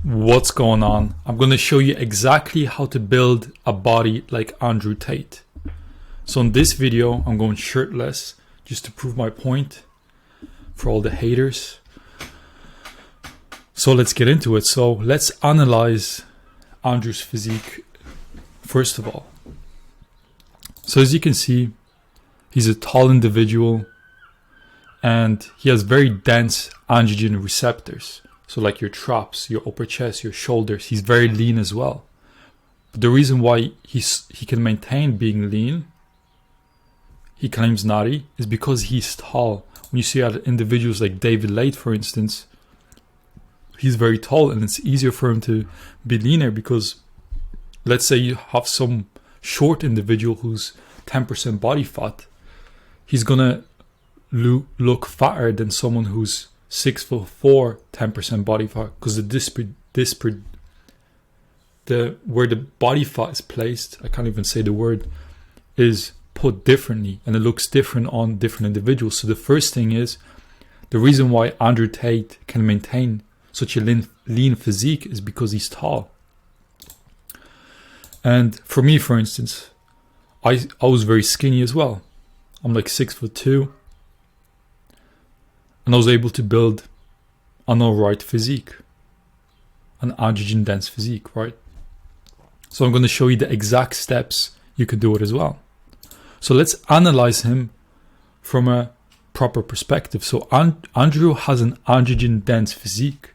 What's going on? I'm going to show you exactly how to build a body like Andrew Tate. So in this video, I'm going shirtless just to prove my point for all the haters. So let's get into it. So let's analyze Andrew's physique first of all. So as you can see, he's a tall individual and he has very dense androgen receptors. So like your traps, your upper chest, your shoulders, he's very lean as well. But the reason why he can maintain being lean, he claims natty, is because he's tall. When you see other individuals like David Tate, for instance, he's very tall and it's easier for him to be leaner because let's say you have some short individual who's 10% body fat, he's gonna look fatter than someone who's 6'4", 10% body fat, because where the body fat is placed, I can't even say the word, is put differently and it looks different on different individuals. So the first thing is, the reason why Andrew Tate can maintain such a lean physique is because he's tall. And for me, for instance, I was very skinny as well. I'm like 6'2", and I was able to build an alright physique, an androgen dense physique, right? So I'm going to show you the exact steps you could do it as well. So let's analyze him from a proper perspective. So Andrew has an androgen dense physique.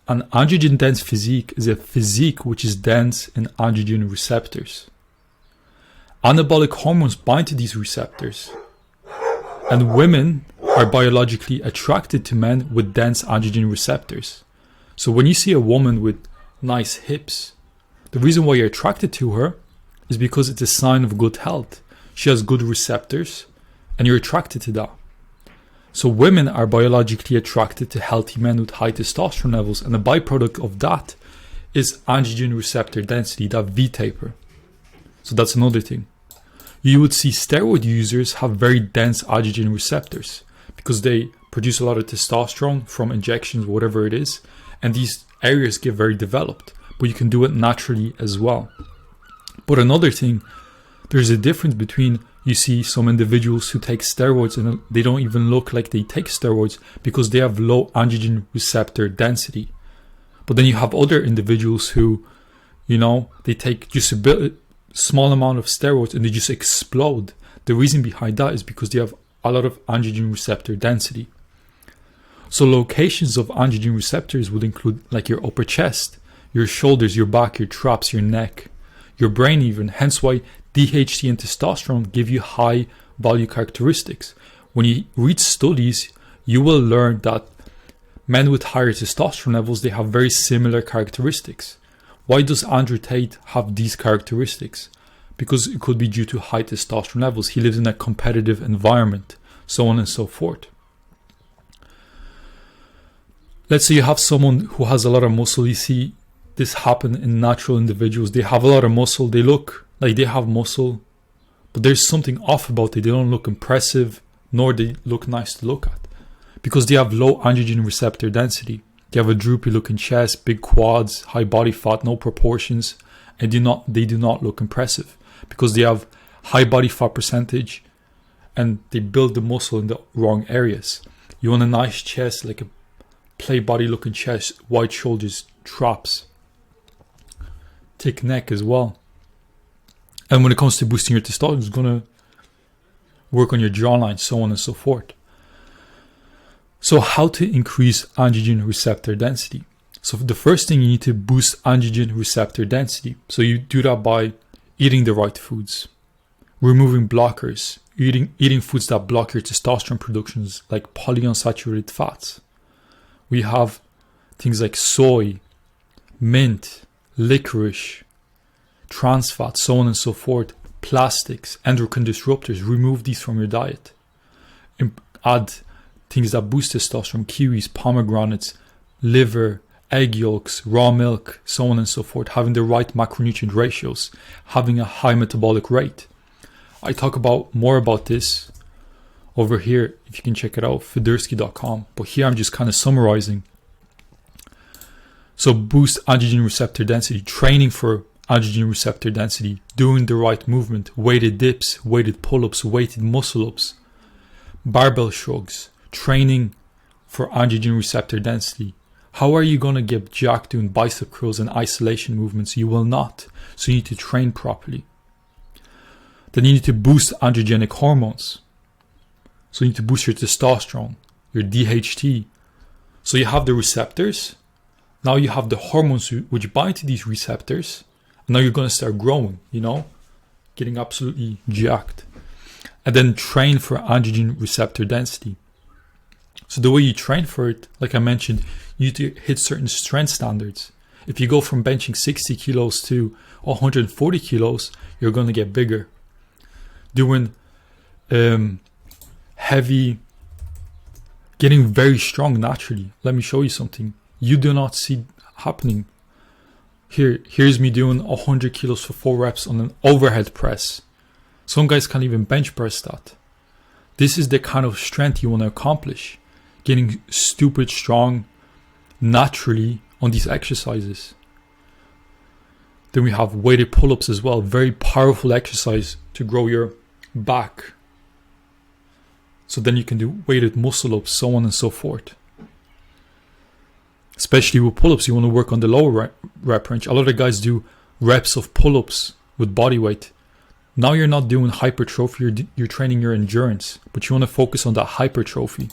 An androgen dense physique is a physique which is dense in androgen receptors. Anabolic hormones bind to these receptors, and women are biologically attracted to men with dense androgen receptors. So when you see a woman with nice hips, the reason why you're attracted to her is because it's a sign of good health. She has good receptors and you're attracted to that. So women are biologically attracted to healthy men with high testosterone levels, and the byproduct of that is androgen receptor density, that V-taper. So that's another thing. You would see steroid users have very dense androgen receptors because they produce a lot of testosterone from injections, whatever it is, and these areas get very developed, but you can do it naturally as well. But another thing, there's a difference between, you see some individuals who take steroids and they don't even look like they take steroids because they have low androgen receptor density. But then you have other individuals who, they take just a small amount of steroids and they just explode. The reason behind that is because they have a lot of androgen receptor density. So locations of androgen receptors would include like your upper chest, your shoulders, your back, your traps, your neck, your brain even. Hence why DHT and testosterone give you high value characteristics. When you read studies, you will learn that men with higher testosterone levels, they have very similar characteristics. Why does Andrew Tate have these characteristics? Because it could be due to high testosterone levels. He lives in a competitive environment, so on and so forth. Let's say you have someone who has a lot of muscle. You see this happen in natural individuals. They have a lot of muscle. They look like they have muscle, but there's something off about it. They don't look impressive, nor they look nice to look at, because they have low androgen receptor density. They have a droopy looking chest, big quads, high body fat, no proportions, and they do not look impressive because they have high body fat percentage and they build the muscle in the wrong areas. You want a nice chest, like a play body looking chest, wide shoulders, traps, thick neck as well. And when it comes to boosting your testosterone, it's going to work on your jawline, so on and so forth. So how to increase androgen receptor density? So the first thing, you need to boost androgen receptor density. So you do that by eating the right foods, removing blockers, eating foods that block your testosterone productions, like polyunsaturated fats. We have things like soy, mint, licorice, trans fat, so on and so forth, plastics, endocrine disruptors. Remove these from your diet. Add things that boost testosterone, kiwis, pomegranates, liver, egg yolks, raw milk, so on and so forth. Having the right macronutrient ratios, having a high metabolic rate. I talk more about this over here, if you can check it out, fedursky.com. But here I'm just kind of summarizing. So boost androgen receptor density, training for androgen receptor density, doing the right movement, weighted dips, weighted pull-ups, weighted muscle-ups, barbell shrugs, training for androgen receptor density. How are you going to get jacked doing bicep curls and isolation movements? You will not. So you need to train properly. Then you need to boost androgenic hormones. So you need to boost your testosterone, your DHT. So you have the receptors. Now you have the hormones which bind to these receptors. And now you're going to start growing, getting absolutely jacked. And then train for androgen receptor density. So the way you train for it, like I mentioned, you need to hit certain strength standards. If you go from benching 60 kilos to 140 kilos, you're going to get bigger. Doing heavy, getting very strong naturally. Let me show you something you do not see happening. Here's me doing 100 kilos for 4 reps on an overhead press. Some guys can't even bench press that. This is the kind of strength you want to accomplish. Getting stupid strong naturally on these exercises. Then we have weighted pull-ups as well. Very powerful exercise to grow your back. So then you can do weighted muscle-ups, so on and so forth. Especially with pull-ups, you want to work on the lower rep range. A lot of guys do reps of pull-ups with body weight. Now you're not doing hypertrophy, you're training your endurance, but you want to focus on that hypertrophy.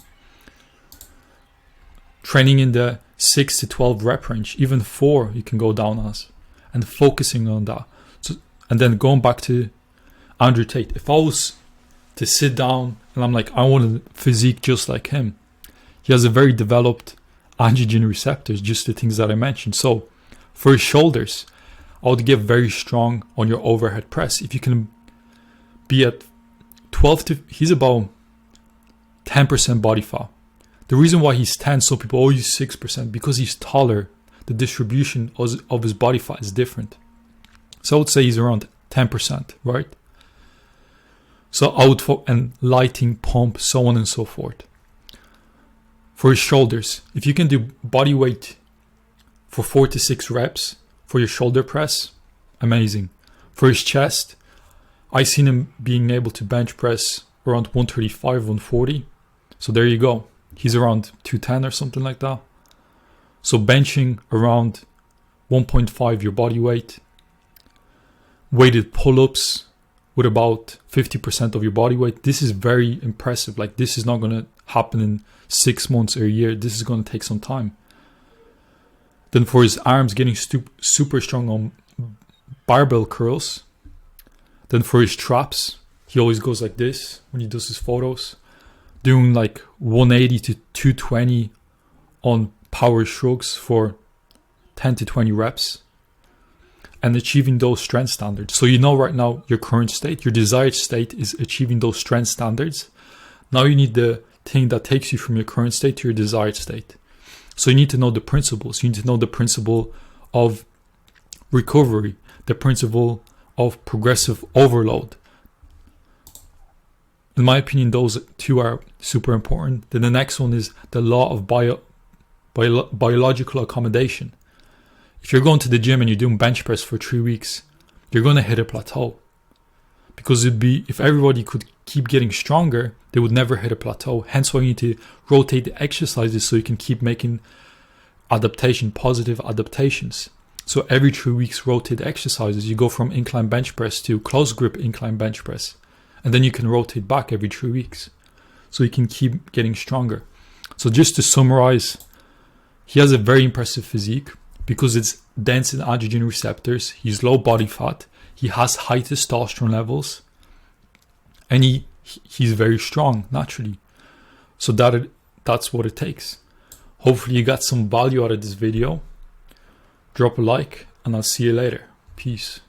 Training in the 6 to 12 rep range, even 4 you can go down as, and focusing on that. So, and then going back to Andrew Tate, if I was to sit down and I'm like, I want a physique just like him, he has a very developed androgen receptors, just the things that I mentioned. So for his shoulders, I would get very strong on your overhead press. If you can be at 12 to, he's about 10% body fat. The reason why he's 10, some people always 6%, because he's taller. The distribution of his body fat is different. So I would say he's around 10%, right? So I would and lighting, pump, so on and so forth. For his shoulders, if you can do body weight for 4 to 6 reps for your shoulder press, amazing. For his chest, I seen him being able to bench press around 135, 140. So there you go. He's around 210 or something like that. So benching around 1.5 your body weight. Weighted pull-ups with about 50% of your body weight. This is very impressive. Like, this is not going to happen in 6 months or a year. This is going to take some time. Then for his arms, getting super strong on barbell curls. Then for his traps, he always goes like this when he does his photos. Doing like 180 to 220 on power shrugs for 10 to 20 reps. And achieving those strength standards. So you know right now your current state, your desired state is achieving those strength standards. Now you need the thing that takes you from your current state to your desired state. So you need to know the principles. You need to know the principle of recovery, the principle of progressive overload. In my opinion, those two are super important. Then the next one is the law of biological accommodation. If you're going to the gym and you're doing bench press for 3 weeks, you're going to hit a plateau. Because if everybody could keep getting stronger, they would never hit a plateau. Hence why you need to rotate the exercises so you can keep making positive adaptations. So every 3 weeks, rotate the exercises. You go from incline bench press to close grip incline bench press. And then you can rotate back every 3 weeks. So you can keep getting stronger. So just to summarize, he has a very impressive physique because it's dense in androgen receptors. He's low body fat. He has high testosterone levels. And he's very strong naturally. So that's what it takes. Hopefully you got some value out of this video. Drop a like and I'll see you later. Peace.